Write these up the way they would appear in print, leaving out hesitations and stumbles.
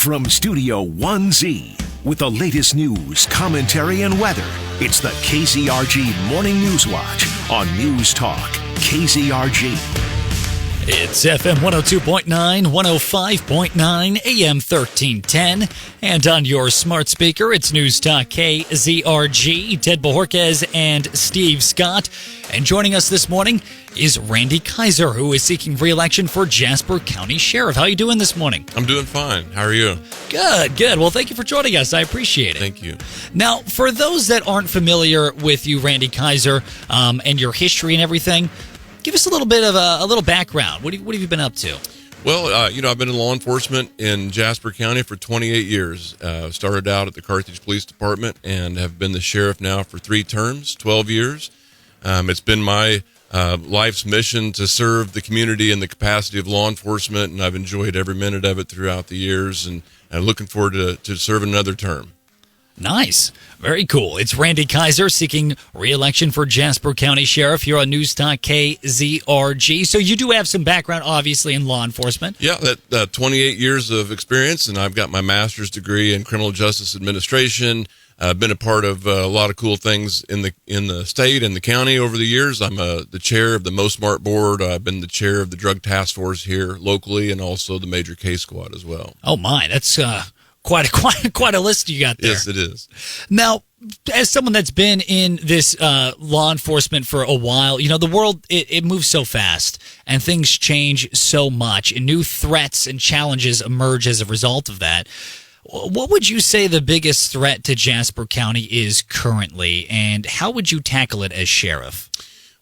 From Studio 1Z, with the latest news, commentary, and weather, it's the KZRG Morning News Watch on Newstalk, KZRG. It's FM 102.9, 105.9, AM 1310, and on your smart speaker, it's Newstalk KZRG. Ted Bojorquez and Steve Scott. And joining us this morning is Randee Kaiser, who is seeking re-election for Jasper County Sheriff. How are you doing this morning? I'm doing fine. How are you? Good. Well, thank you for joining us. I appreciate it. Thank you. Now, for those that aren't familiar with you, Randee Kaiser, and your history and everything, give us a little bit of a little background. What have you been up to? Well, I've been in law enforcement in Jasper County for 28 years. Started out at the Carthage Police Department and have been the sheriff now for 3 terms, 12 years. It's been my life's mission to serve the community in the capacity of law enforcement, and I've enjoyed every minute of it throughout the years, and I'm looking forward to serving another term. Nice. Very cool. It's Randee Kaiser seeking re-election for Jasper County Sheriff here on Newstalk KZRG. So you do have some background, obviously, in law enforcement. Yeah, that 28 years of experience, and I've got my master's degree in criminal justice administration. I've been a part of a lot of cool things in the state and the county over the years. I'm the chair of the Mo Smart Board. I've been the chair of the drug task force here locally, and also the major case squad as well. Oh my, that's quite a list you got there. Yes, it is. Now, as someone that's been in this law enforcement for a while, you know, the world, it moves so fast and things change so much and new threats and challenges emerge as a result of that. What would you say the biggest threat to Jasper County is currently, and how would you tackle it as sheriff?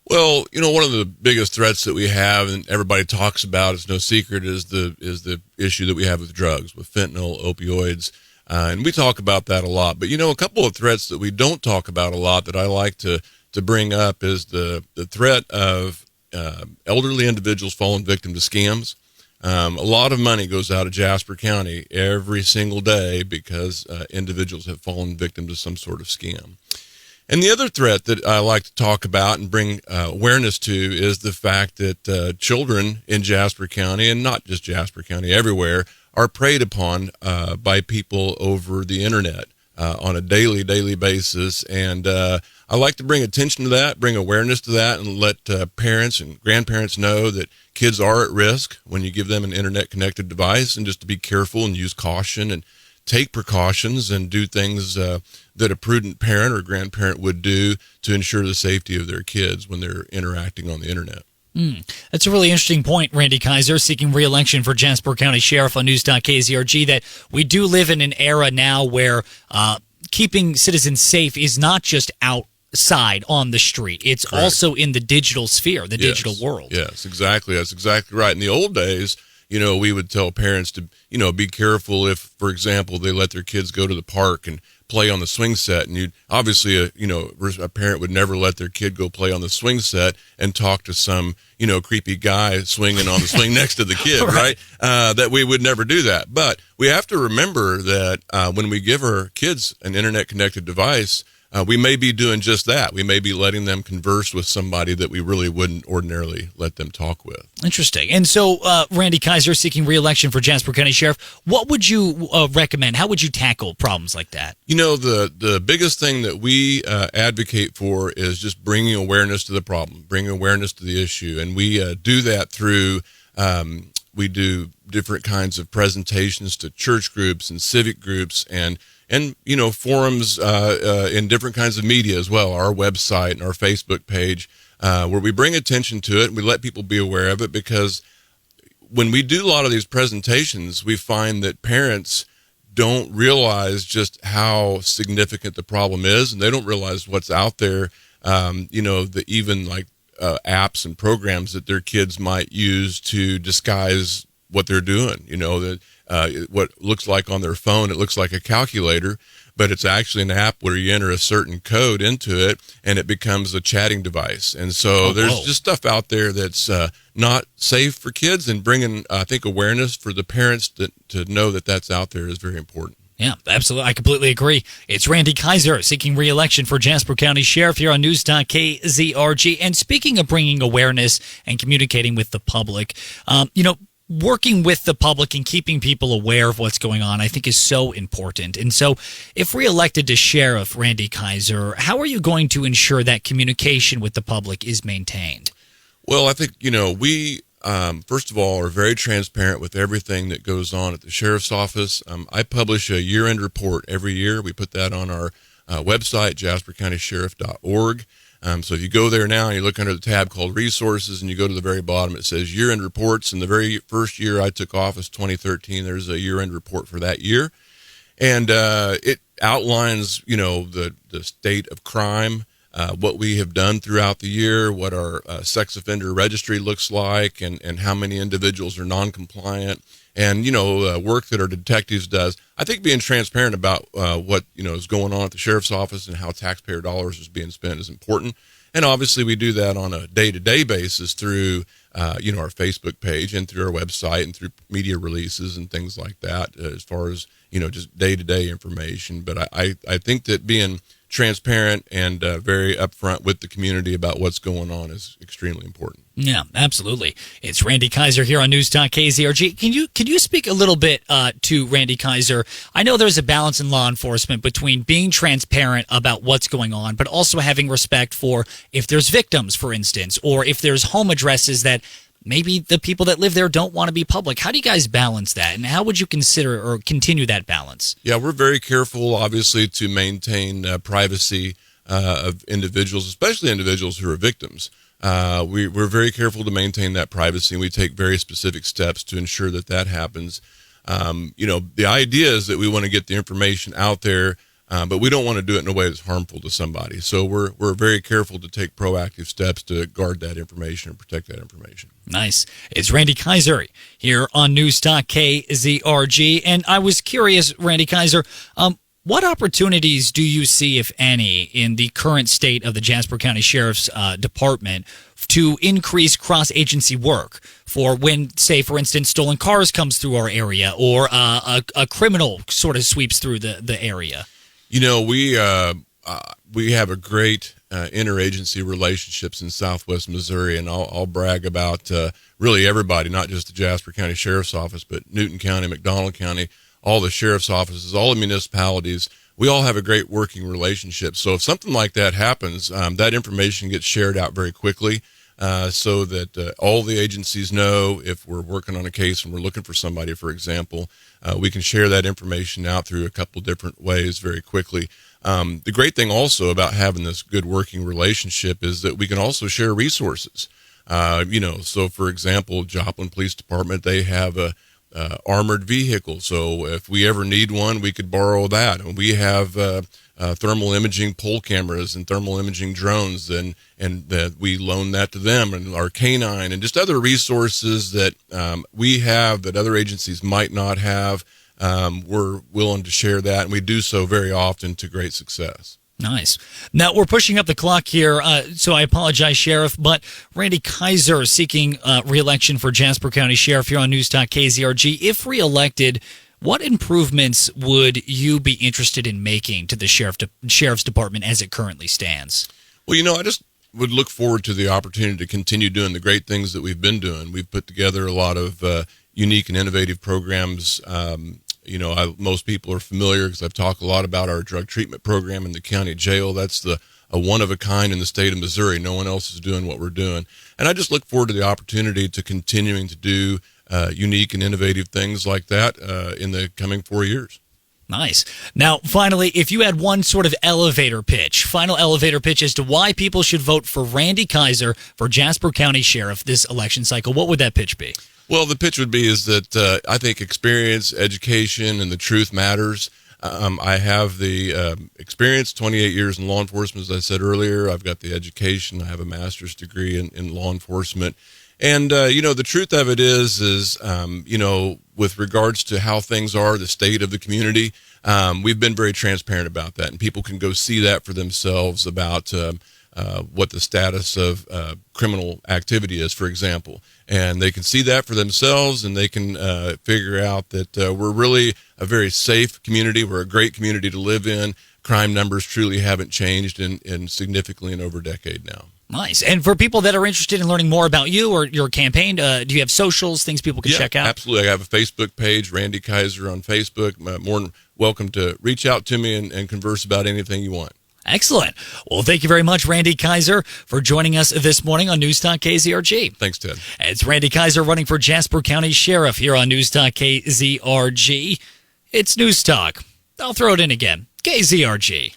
Well, you know, one of the biggest threats that we have, and everybody talks about, it's no secret, is the issue that we have with drugs, with fentanyl, opioids, and we talk about that a lot. But, you know, a couple of threats that we don't talk about a lot that I like to bring up is the threat of elderly individuals falling victim to scams. A lot of money goes out of Jasper County every single day because individuals have fallen victim to some sort of scam. And the other threat that I like to talk about and bring awareness to is the fact that children in Jasper County, and not just Jasper County, everywhere, are preyed upon by people over the internet on a daily basis. And I like to bring attention to that, bring awareness to that, and let parents and grandparents know that kids are at risk when you give them an internet-connected device, and just to be careful and use caution and take precautions and do things that a prudent parent or grandparent would do to ensure the safety of their kids when they're interacting on the internet. That's a really interesting point, Randee Kaiser, seeking re-election for Jasper County Sheriff on Newstalk KZRG, that we do live in an era now where keeping citizens safe is not just outside on the street. It's Correct. Also in the digital sphere, the digital world. Yes, exactly. That's exactly right. In the old days, you know, we would tell parents to, you know, be careful if, for example, they let their kids go to the park and play on the swing set. And obviously, a parent would never let their kid go play on the swing set and talk to some, you know, creepy guy swinging on the swing next to the kid, right? That we would never do that. But we have to remember that when we give our kids an internet-connected device, we may be doing just that. We may be letting them converse with somebody that we really wouldn't ordinarily let them talk with. Interesting. And so, Randee Kaiser seeking re-election for Jasper County Sheriff, what would you recommend? How would you tackle problems like that? You know, the biggest thing that we advocate for is just bringing awareness to the problem, bringing awareness to the issue. And we do that through, we do different kinds of presentations to church groups and civic groups and you know, forums in different kinds of media as well, our website and our Facebook page, where we bring attention to it and we let people be aware of it, because when we do a lot of these presentations, we find that parents don't realize just how significant the problem is, and they don't realize what's out there, you know, even like apps and programs that their kids might use to disguise what they're doing. You know, that what looks like on their phone, it looks like a calculator, but it's actually an app where you enter a certain code into it and it becomes a chatting device. And so there's just stuff out there that's not safe for kids, and bringing, I think, awareness for the parents to know that that's out there is very important. Yeah, absolutely. I completely agree. It's Randee Kaiser seeking re-election for Jasper County Sheriff here on Newstalk KZRG. And speaking of bringing awareness and communicating with the public, you know, working with the public and keeping people aware of what's going on, I think, is so important. And so if reelected to Sheriff Randee Kaiser, how are you going to ensure that communication with the public is maintained? Well, I think, we, first of all, are very transparent with everything that goes on at the Sheriff's Office. I publish a year-end report every year. We put that on our website, jaspercountysheriff.org. So if you go there now and you look under the tab called Resources and you go to the very bottom, it says Year-End Reports. And the very first year I took office, 2013, there's a year-end report for that year. And it outlines, the state of crime, what we have done throughout the year, what our sex offender registry looks like, and how many individuals are non-compliant, and, work that our detectives does. I think being transparent about what, is going on at the Sheriff's Office and how taxpayer dollars is being spent is important. And obviously we do that on a day-to-day basis through, our Facebook page and through our website and through media releases and things like that, as far as, just day-to-day information. But I think that being transparent and very upfront with the community about what's going on is extremely important. Yeah, absolutely. It's Randee Kaiser here on Newstalk KZRG. Can you speak a little bit to Randee Kaiser? I know there's a balance in law enforcement between being transparent about what's going on, but also having respect for if there's victims, for instance, or if there's home addresses that maybe the people that live there don't want to be public. How do you guys balance that, and how would you consider or continue that balance? Yeah, we're very careful, obviously, to maintain privacy of individuals, especially individuals who are victims. We're very careful to maintain that privacy, and we take very specific steps to ensure that happens. The idea is that we want to get the information out there, but we don't want to do it in a way that's harmful to somebody. So we're very careful to take proactive steps to guard that information and protect that information. Nice. It's Randee Kaiser here on Newstalk KZRG. And I was curious, Randee Kaiser, what opportunities do you see, if any, in the current state of the Jasper County Sheriff's Department to increase cross-agency work for when, say, for instance, stolen cars comes through our area or a criminal sort of sweeps through the area? We have a great interagency relationships in Southwest Missouri, and I'll brag about really everybody, not just the Jasper County Sheriff's Office, but Newton County, McDonald County, all the sheriff's offices, all the municipalities. We all have a great working relationship. So if something like that happens, that information gets shared out very quickly so that all the agencies know if we're working on a case and we're looking for somebody, for example. We can share that information out through a couple different ways very quickly. The great thing also about having this good working relationship is that we can also share resources. So for example, Joplin Police Department, they have a armored vehicle. So if we ever need one, we could borrow that. And we have thermal imaging pole cameras and thermal imaging drones, and that we loan that to them, and our canine and just other resources that we have that other agencies might not have. We're willing to share that, and we do so very often to great success. Nice. Now, we're pushing up the clock here, so I apologize, Sheriff, but Randee Kaiser seeking re-election for Jasper County Sheriff here on Newstalk KZRG. If re-elected, what improvements would you be interested in making to the Sheriff's Department as it currently stands? Well, I just would look forward to the opportunity to continue doing the great things that we've been doing. We've put together a lot of unique and innovative programs. Most people are familiar because I've talked a lot about our drug treatment program in the county jail. That's a one of a kind in the state of Missouri. No one else is doing what we're doing. And I just look forward to the opportunity to continuing to do unique and innovative things like that in the coming 4 years. Nice. Now, finally, if you had one sort of final elevator pitch as to why people should vote for Randee Kaiser for Jasper County Sheriff this election cycle, what would that pitch be? Well, the pitch would be is that I think experience, education, and the truth matters. I have the experience, 28 years in law enforcement, as I said earlier. I've got the education. I have a master's degree in law enforcement. And, the truth of it is with regards to how things are, the state of the community, we've been very transparent about that. And people can go see that for themselves about what the status of criminal activity is, for example. And they can see that for themselves, and they can figure out that we're really a very safe community. We're a great community to live in. Crime numbers truly haven't changed in significantly in over a decade now. Nice. And for people that are interested in learning more about you or your campaign, do you have socials, things people can check out? Absolutely. I have a Facebook page, Randee Kaiser on Facebook. More than welcome to reach out to me and converse about anything you want. Excellent. Well, thank you very much, Randee Kaiser, for joining us this morning on Newstalk KZRG. Thanks, Ted. It's Randee Kaiser running for Jasper County Sheriff here on Newstalk KZRG. It's Newstalk. I'll throw it in again. KZRG.